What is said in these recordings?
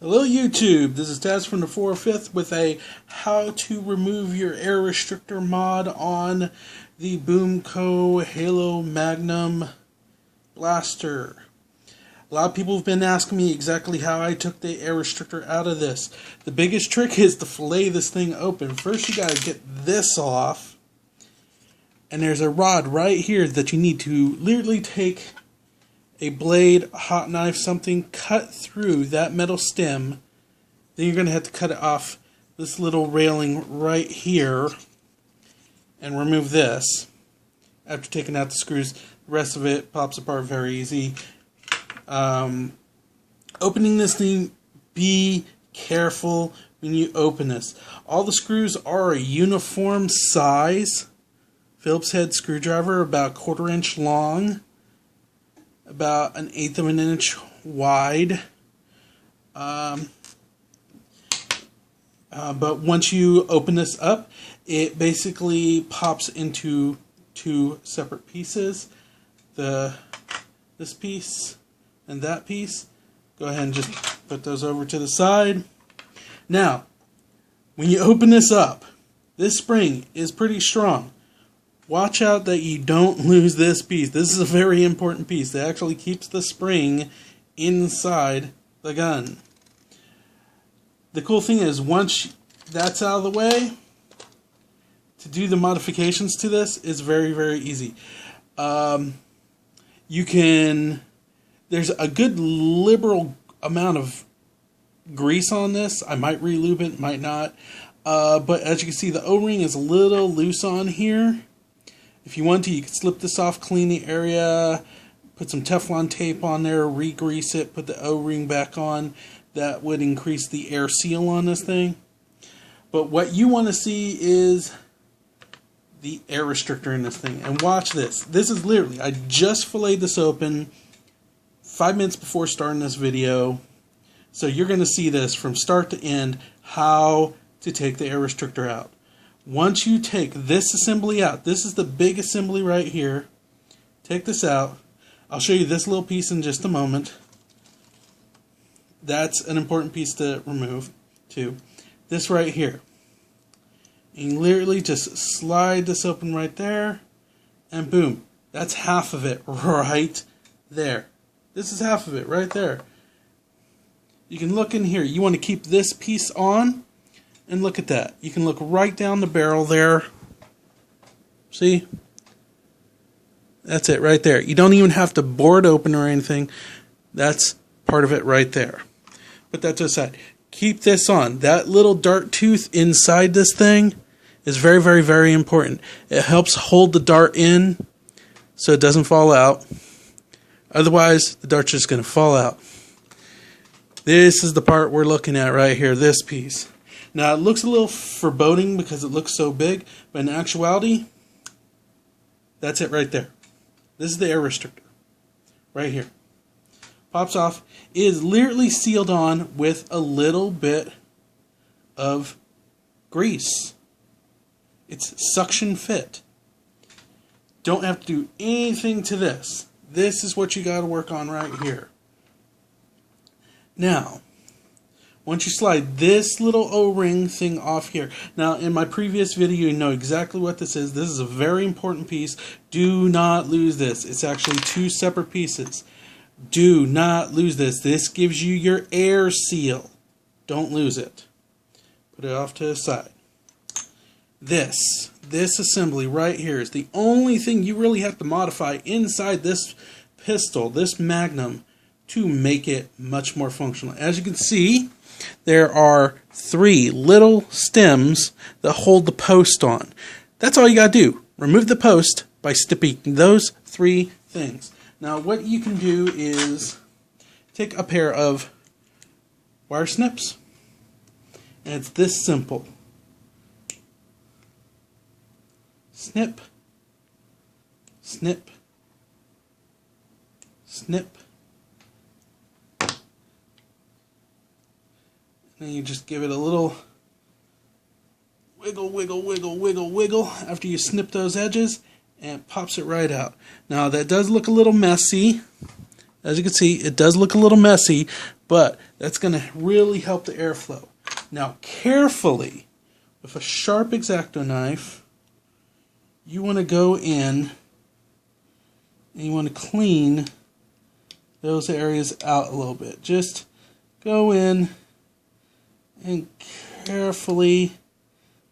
Hello YouTube, this is Taz from the 4/5 with a how to remove your air restrictor mod on the BOOMco Halo Magnum blaster. A lot of people have been asking me exactly how I took the air restrictor out of this. The biggest trick is to fillet this thing open. First you gotta get this off, and there's a rod right here that you need to literally take a blade, a hot knife, something, cut through that metal stem. Then you're going to have to cut it off this little railing right here and remove this. After taking out the screws, the rest of it pops apart very easy. Opening this thing, be careful when you open this. All the screws are a uniform size. Phillips head screwdriver, about 1/4 inch long, about 1/8 of an inch wide. But once you open this up, it basically pops into two separate pieces. This piece and that piece. Go ahead and just put those over to the side. Now, when you open this up, this spring is pretty strong. Watch out that you don't lose this piece. This is a very important piece that actually keeps the spring inside the gun. The cool thing is, once that's out of the way, to do the modifications to this is very, very easy. There's a good liberal amount of grease on this. I might re-lube it, might not. But as you can see, the O-ring is a little loose on here. If you want to, you can slip this off, clean the area, put some Teflon tape on there, re-grease it, put the O-ring back on. That would increase the air seal on this thing. But what you want to see is the air restrictor in this thing. And watch this. This is literally, I just filleted this open 5 minutes before starting this video. So you're going to see this from start to end, how to take the air restrictor out. Once you take this assembly out, this is the big assembly right here. Take this out. I'll show you this little piece in just a moment. That's an important piece to remove too. This right here. And you literally just slide this open right there, and boom. That's half of it right there. This is half of it right there. You can look in here. You want to keep this piece on. And look at that. You can look right down the barrel there. See? That's it right there. You don't even have to bore it open or anything. That's part of it right there. Put that to the side. Keep this on. That little dart tooth inside this thing is very, very, very important. It helps hold the dart in so it doesn't fall out. Otherwise, the dart's just going to fall out. This is the part we're looking at right here, this piece. Now, it looks a little foreboding because it looks so big, but in actuality, that's it right there. This is the air restrictor, right here. Pops off. It is literally sealed on with a little bit of grease. It's suction fit. Don't have to do anything to this. This is what you got to work on right here. Now, once you slide this little O-ring thing off here. Now, in my previous video, you know exactly what this is. This is a very important piece. Do not lose this. It's actually two separate pieces. Do not lose this. This gives you your air seal. Don't lose it. Put it off to the side. This assembly right here is the only thing you really have to modify inside this pistol, this Magnum, to make it much more functional. As you can see, there are 3 little stems that hold the post on. That's all you got to do. Remove the post by snipping those 3 things. Now what you can do is take a pair of wire snips, and it's this simple. Snip, snip, snip. And you just give it a little wiggle, wiggle, wiggle, wiggle, wiggle after you snip those edges, and it pops it right out. Now that does look a little messy. As you can see, it does look a little messy, but that's going to really help the airflow. Now, carefully, with a sharp X-Acto knife, you want to go in and you want to clean those areas out a little bit. Just go in and carefully,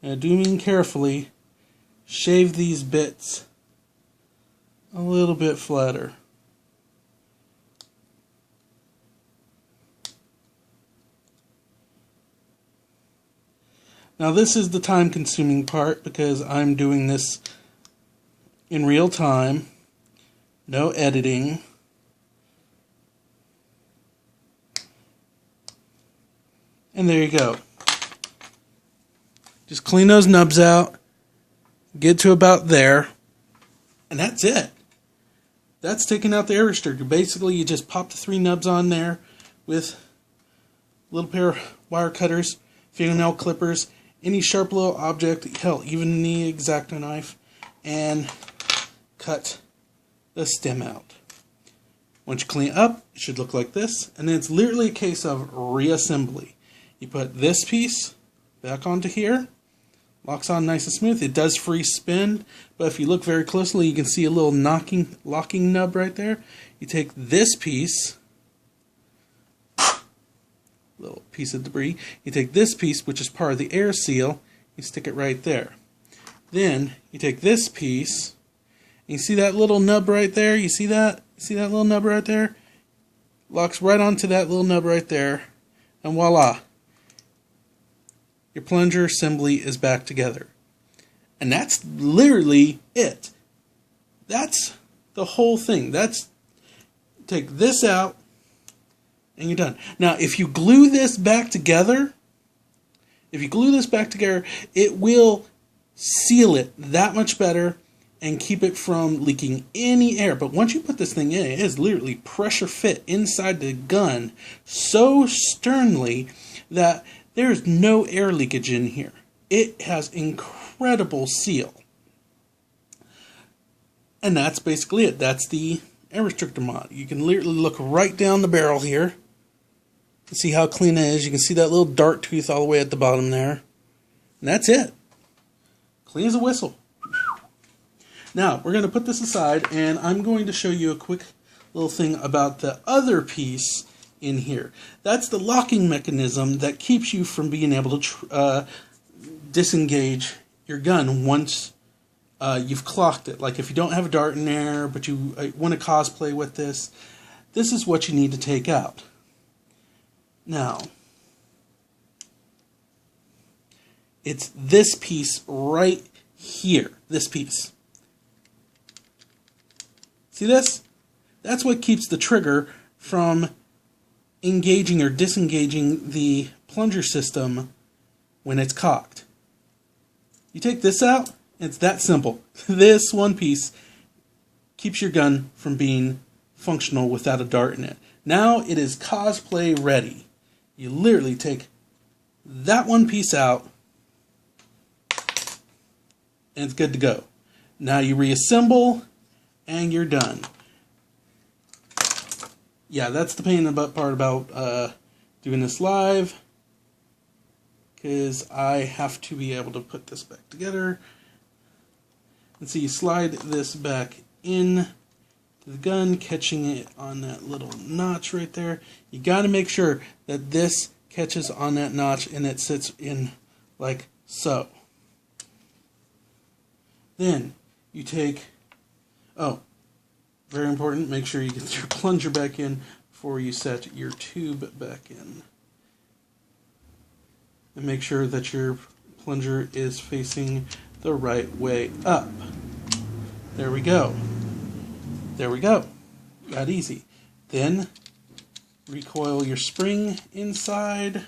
and I do mean carefully, shave these bits a little bit flatter. Now this is the time-consuming part because I'm doing this in real time, no editing. And there you go. Just clean those nubs out, get to about there, and that's it. That's taking out the air restrictor. Basically, you just pop the 3 nubs on there with a little pair of wire cutters, fingernail clippers, any sharp little object, hell, even the X-Acto knife, and cut the stem out. Once you clean it up, it should look like this, and then it's literally a case of reassembly. You put this piece back onto here, locks on nice and smooth. It does free spin, but if you look very closely, you can see a little locking nub right there. You take this piece, little piece of debris, you take this piece, which is part of the air seal, you stick it right there. Then you take this piece, and you see that little nub right there? You see that? See that little nub right there? Locks right onto that little nub right there, and voila. Your plunger assembly is back together. And that's literally it. That's the whole thing. Take this out, and you're done. Now, if you glue this back together, it will seal it that much better and keep it from leaking any air. But once you put this thing in, it is literally pressure fit inside the gun so sternly that there's no air leakage in here. It has incredible seal. And that's basically it. That's the air restrictor mod. You can literally look right down the barrel here and see how clean it is. You can see that little dart tooth all the way at the bottom there. And that's it. Clean as a whistle. Now, we're going to put this aside, and I'm going to show you a quick little thing about the other piece in here. That's the locking mechanism that keeps you from being able to disengage your gun once you've clocked it. Like if you don't have a dart in there, but you want to cosplay with this, this is what you need to take out. Now, it's this piece right here. This piece. See this? That's what keeps the trigger from engaging or disengaging the plunger system when it's cocked. You take this out, and it's that simple. This one piece keeps your gun from being functional without a dart in it. Now it is cosplay ready. You literally take that one piece out, and it's good to go. Now you reassemble, and you're done. Yeah, that's the pain in the butt part about doing this live, because I have to be able to put this back together. And so you slide this back in to the gun, catching it on that little notch right there. You got to make sure that this catches on that notch and it sits in like so. Then you take, oh, very important, make sure you get your plunger back in before you set your tube back in. And make sure that your plunger is facing the right way up. There we go. There we go. That easy. Then recoil your spring inside.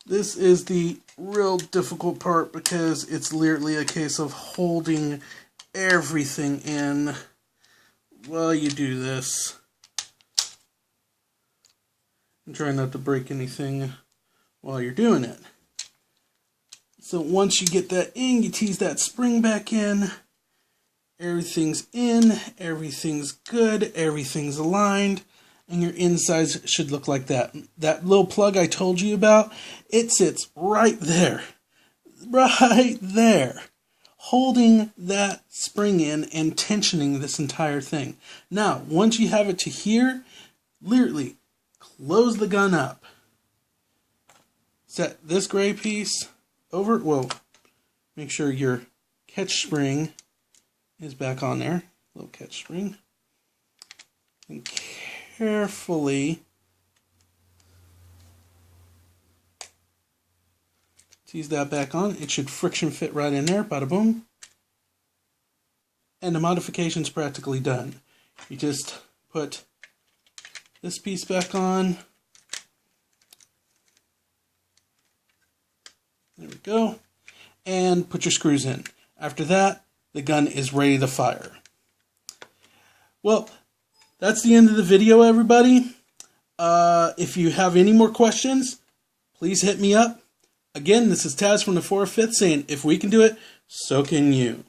This is the real difficult part because it's literally a case of holding everything in while you do this. And try not to break anything while you're doing it. So once you get that in, you tease that spring back in. Everything's in, everything's good, everything's aligned, and your insides should look like that. That little plug I told you about, it sits right there. Right there. Holding that spring in and tensioning this entire thing. Now, once you have it to here, literally close the gun up. Set this gray piece over, well, make sure your catch spring is back on there. Little catch spring. And carefully tease that back on. It should friction fit right in there. Bada boom. And the modification's practically done. You just put this piece back on. There we go. And put your screws in. After that, the gun is ready to fire. Well, that's the end of the video, everybody. If you have any more questions, please hit me up. Again, this is Taz from the 4/5 saying, if we can do it, so can you.